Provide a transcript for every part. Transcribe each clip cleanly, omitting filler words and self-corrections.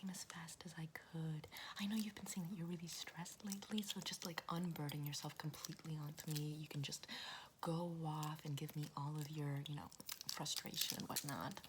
came as fast as I could. I know you've been saying that you're really stressed lately, so just like unburden yourself completely onto me. You can just go off and give me all of your, frustration and whatnot.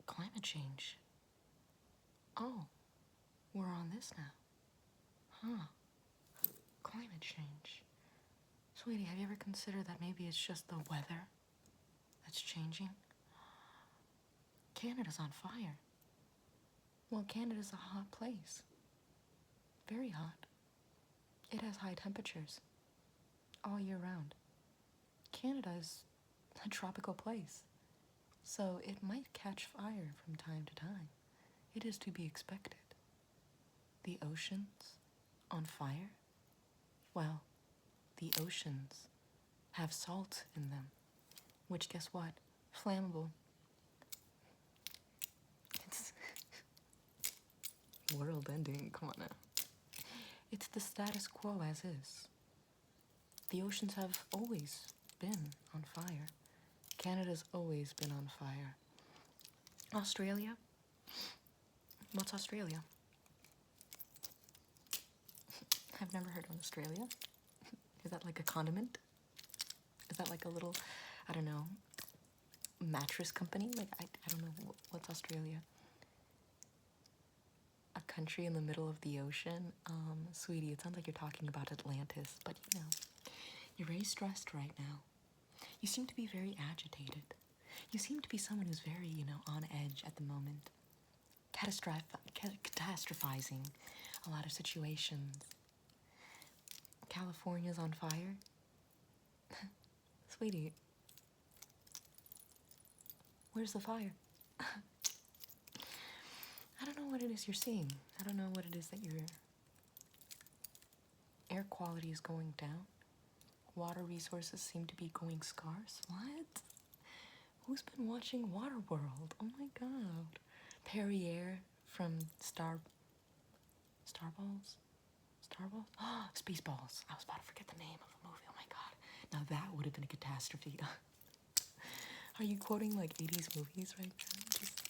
Climate change. Oh, we're on this now. Huh. Climate change. Sweetie, have you ever considered that maybe it's just the weather that's changing? Canada's on fire. Well, Canada's a hot place. Very hot. It has high temperatures all year round. Canada is a tropical place, so it might catch fire from time to time. It is to be expected. The oceans on fire? Well, the oceans have salt in them, which, guess what? Flammable. It's world ending, come on now. It's the status quo as is. The oceans have always been on fire. Canada's always been on fire. Australia? What's Australia? I've never heard of Australia. Is that like a condiment? Is that like a little, I don't know, mattress company? Like, I don't know, what's Australia? A country in the middle of the ocean? Sweetie, it sounds like you're talking about Atlantis, but you're very stressed right now. You seem to be very agitated. You seem to be someone who's very, on edge at the moment. Catastrophizing a lot of situations. California's on fire. Sweetie, where's the fire? I don't know what it is you're seeing. I don't know what it is that your air quality is going down. Water resources seem to be going scarce. What? Who's been watching Waterworld? Oh my god. Perrier from Starballs? Oh, Spaceballs. I was about to forget the name of the movie. Oh my god. Now that would have been a catastrophe. Are you quoting like 80s movies right now? Just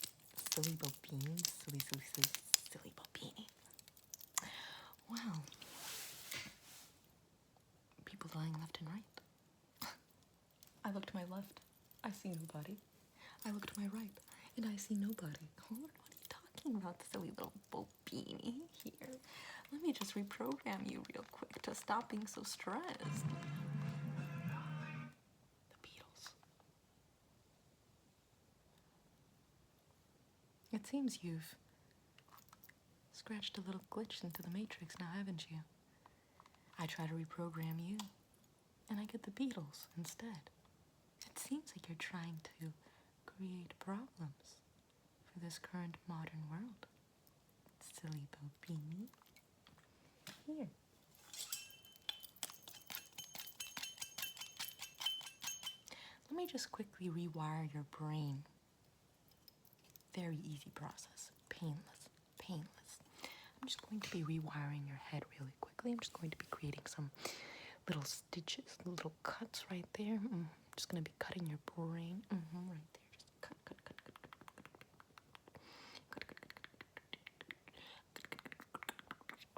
silly Bo Beans? Silly Bo Beanie. Wow. People dying left and right. I look to my left. I see nobody. I look to my right. And I see nobody. What are you talking about, silly little Bo Beanie here? Let me just reprogram you real quick to stop being so stressed. The Beatles. It seems you've scratched a little glitch into the Matrix now, haven't you? I try to reprogram you, and I get the Beatles instead. It seems like you're trying to create problems for this current modern world. Silly Bo Beanie. Here. Let me just quickly rewire your brain. Very easy process. Painless. I'm just going to be rewiring your head really quickly. I'm just going to be creating some little stitches, little cuts right there. I'm just going to be cutting your brain. Right there. Just cut.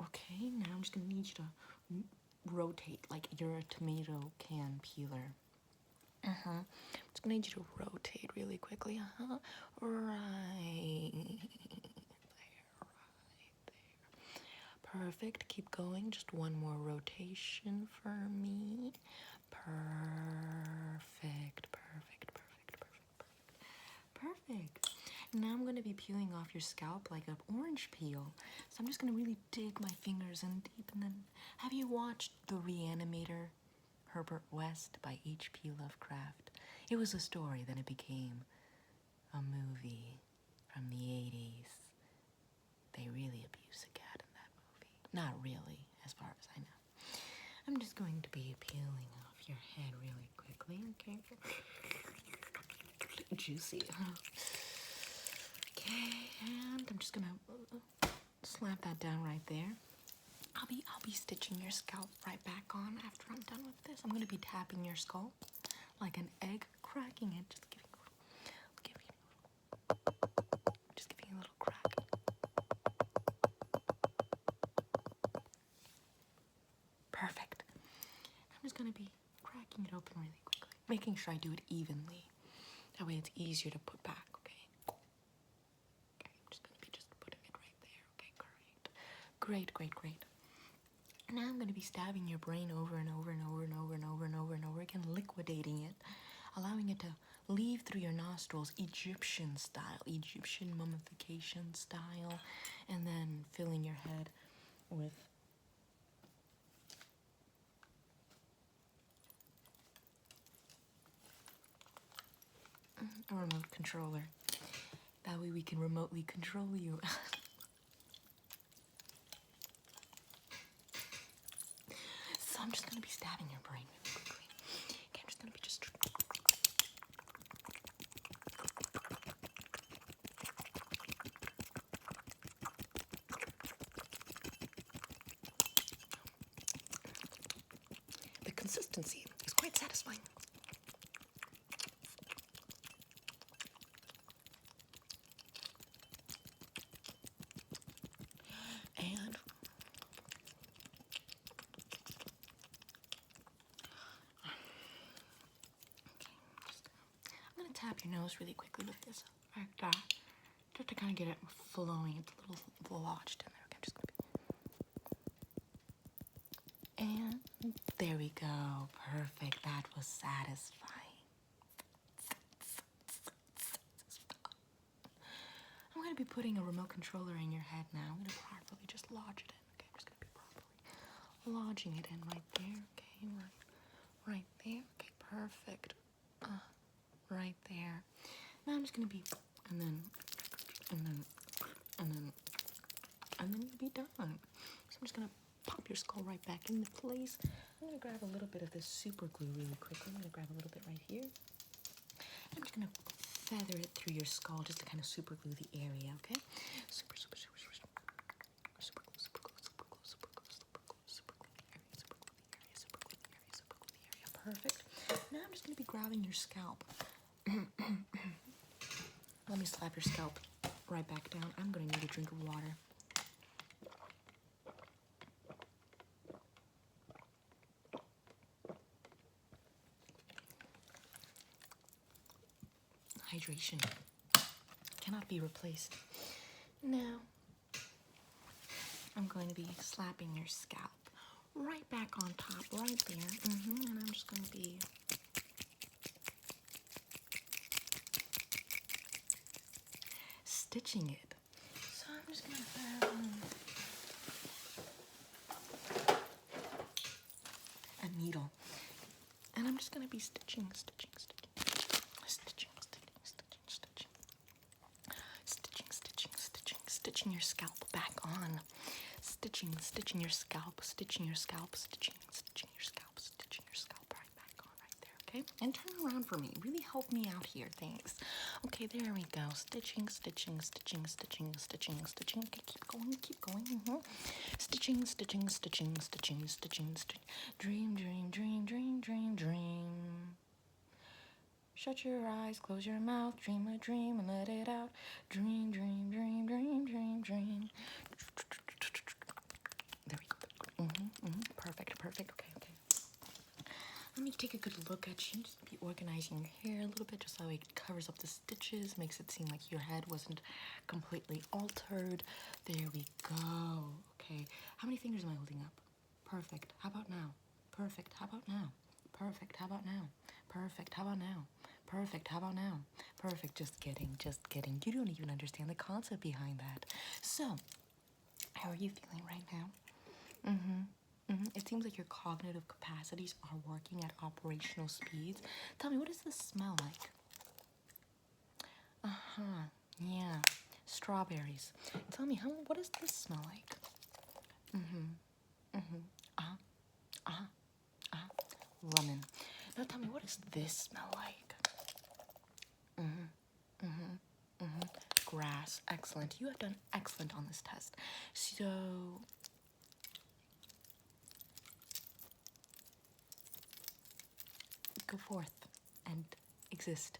Okay, now I'm just going to need you to rotate like you're a tomato can peeler. I'm just going to need you to rotate really quickly. Right there. Perfect. Keep going. Just one more rotation for me. Perfect. Now I'm going to be peeling off your scalp like an orange peel. So I'm just going to really dig my fingers in deep. And then, have you watched The Reanimator, Herbert West by H.P. Lovecraft? It was a story, then it became a movie from the 80s. They really abuse a cat in that movie. Not really, as far as I know. I'm just going to be peeling off your head really quickly, okay? Juicy, huh? Okay, and I'm just gonna slap that down right there. I'll be stitching your scalp right back on after I'm done with this. I'm gonna be tapping your skull like an egg, cracking it, just giving gonna be cracking it open really quickly, making sure I do it evenly. That way it's easier to put back, okay? Okay, I'm just gonna be just putting it right there. Okay, great. Great, great, great. And now I'm gonna be stabbing your brain over and over and over and over and over and over and over again, liquidating it, allowing it to leave through your nostrils, Egyptian style, Egyptian mummification style, and then filling your head with a remote controller. That way we can remotely control you. So I'm just gonna be stabbing your brain really quickly. Okay, I'm just gonna be just. The consistency is quite satisfying. And I'm gonna tap your nose really quickly with this, like that, just to kind of get it flowing. It's a little lodged in there. Okay, I'm just gonna be. And there we go. Perfect. That was satisfying. I'm gonna be putting a remote controller in your head now. I'm gonna properly just lodge it in. Okay, I'm just gonna be properly lodging it in right there. Okay, right there. Okay, perfect. Right there. Now I'm just gonna be, and then you'll be done. So I'm just gonna pop your skull right back into place. I'm gonna grab a little bit of this super glue really quickly. I'm gonna grab a little bit right here. I'm just gonna feather it through your skull just to kind of super glue the area, okay? Super glue the area, super glue the area. Perfect. Now I'm just gonna be grabbing your scalp. Let me slap your scalp right back down. I'm gonna need a drink of water. Hydration cannot be replaced. Now, I'm going to be slapping your scalp right back on top, right there. And I'm just going to be stitching it. So I'm just going to have a needle. And I'm just going to be stitching your scalp back on. Stitching your scalp, stitching your scalp right back on right there, okay? And turn around for me. Really help me out here, thanks. Okay, there we go. Stitching. Okay, keep going. Stitching. Dream. Shut your eyes, close your mouth, dream a dream and let it out. Dream. There we go. Perfect. Okay. Let me take a good look at you. Just be organizing your hair a little bit just so it covers up the stitches, makes it seem like your head wasn't completely altered. There we go. Okay. How many fingers am I holding up? Perfect. How about now? Perfect. How about now? Perfect. How about now? Perfect. How about now? Perfect. How about now? Perfect. Just kidding. You don't even understand the concept behind that. So, how are you feeling right now? It seems like your cognitive capacities are working at operational speeds. Tell me, what does this smell like? Yeah. Strawberries. Tell me, what does this smell like? Lemon. Now tell me, what does this smell like? Grass. Excellent. You have done excellent on this test. So, go forth and exist.